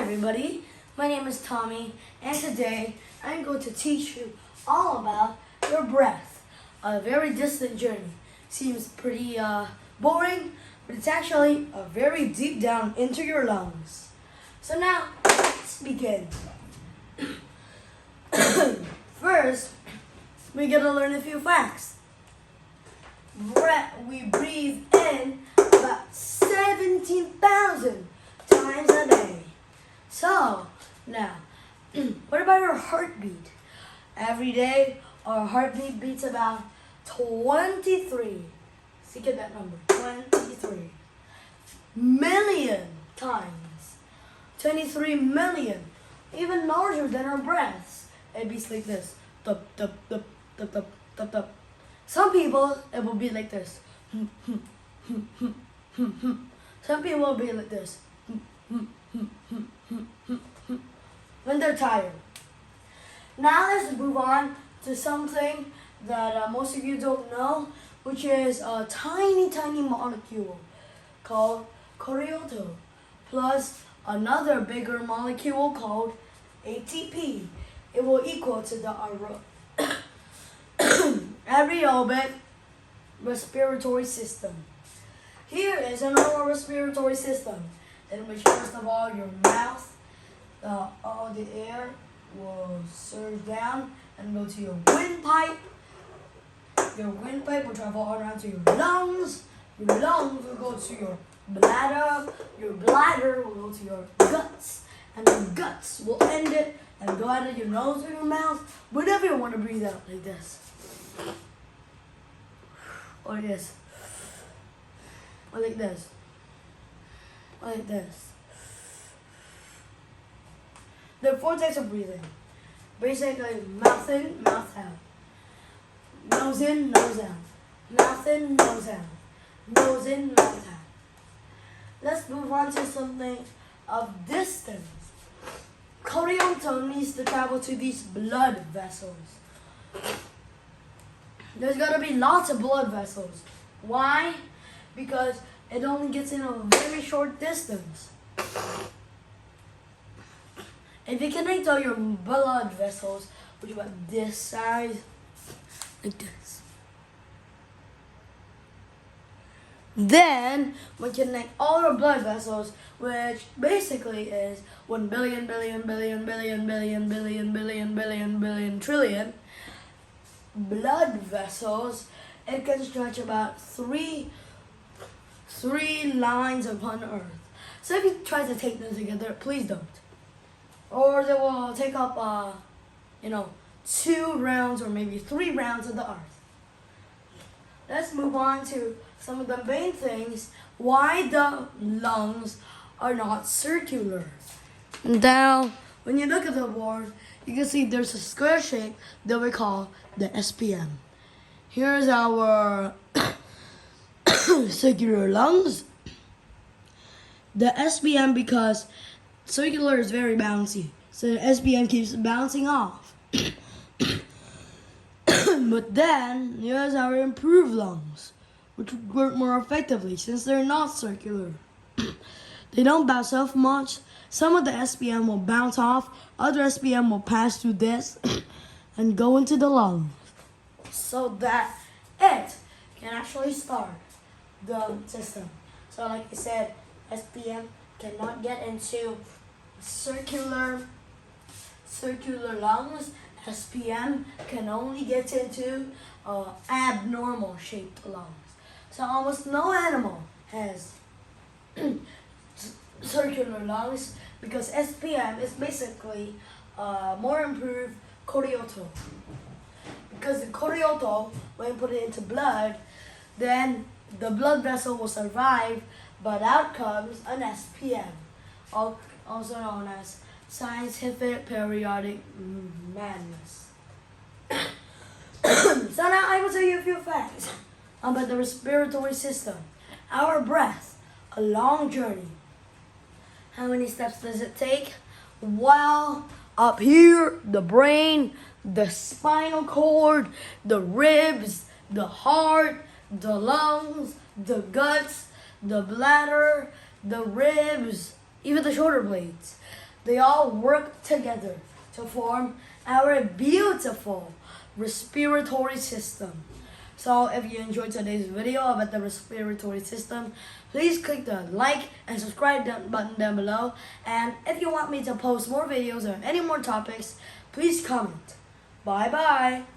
everybody, my name is Tommy, and today I'm going to teach you all about your breath. A very distant journey. Seems pretty boring, but it's actually a very deep down into your lungs. So now, let's begin. First, we gotta learn a few facts. We breathe in about 17,000 times a day. So, now, what about our heartbeat? Every day, our heartbeat beats about 23. See, get that number, 23 million times. 23 million, even larger than our breaths. It beats like this, tup, tup, tup, tup, tup, tup, tup. Some people, it will be like this. Some people will be like this. When they're tired. Now let's move on to something that most of you don't know, which is a tiny molecule called Corioto, plus another bigger molecule called ATP. It will equal to the aerobic respiratory system. Here is a normal respiratory system, in which first of all your mouth, all the air will surge down and go to your windpipe. Your windpipe will travel all around to your lungs. Your lungs will go to your bladder. Your bladder will go to your guts. And your guts will end it and go out of your nose or your mouth, whatever you want to breathe out, like this. Or this. Or like this. Or like this. There are 4 types of breathing. Basically, mouth in, mouth out. Nose in, nose out. Mouth in, nose out. Nose in, mouth out. Let's move on to something of distance. Corioto needs to travel to these blood vessels. There's gotta be lots of blood vessels. Why? Because it only gets in a very short distance. If you connect all your blood vessels, which is about this size, like this, then we connect all our blood vessels, which basically is 1 billion trillion blood vessels. It can stretch about three lines upon Earth. So if you try to take them together, please don't. Or they will take up, 2 rounds or maybe 3 rounds of the Earth. Let's move on to some of the main things why the lungs are not circular. Now, when you look at the board, you can see there's a square shape that we call the SPM. Here's our circular lungs. The SPM, because circular is very bouncy, so the SPM keeps bouncing off. But then, here's our improved lungs, which work more effectively since they're not circular. They don't bounce off much. Some of the SPM will bounce off, other SPM will pass through this and go into the lungs, so that it can actually start the system. So like I said, SPM cannot get into circular lungs. SPM can only get into abnormal shaped lungs. So almost no animal has circular lungs, because SPM is basically more improved Corioto. Because the Corioto, when you put it into blood, then the blood vessel will survive, but out comes an SPM, also known as scientific periodic madness. So now I will tell you a few facts about the respiratory system. Our breath, a long journey. How many steps does it take? Well, up here, the brain, the spinal cord, the ribs, the heart, the lungs, the guts, the bladder, the ribs, even the shoulder blades. they all work together to form our beautiful respiratory system. So if you enjoyed today's video about the respiratory system, please click the like and subscribe button down below. And if you want me to post more videos or any more topics, please comment. Bye bye.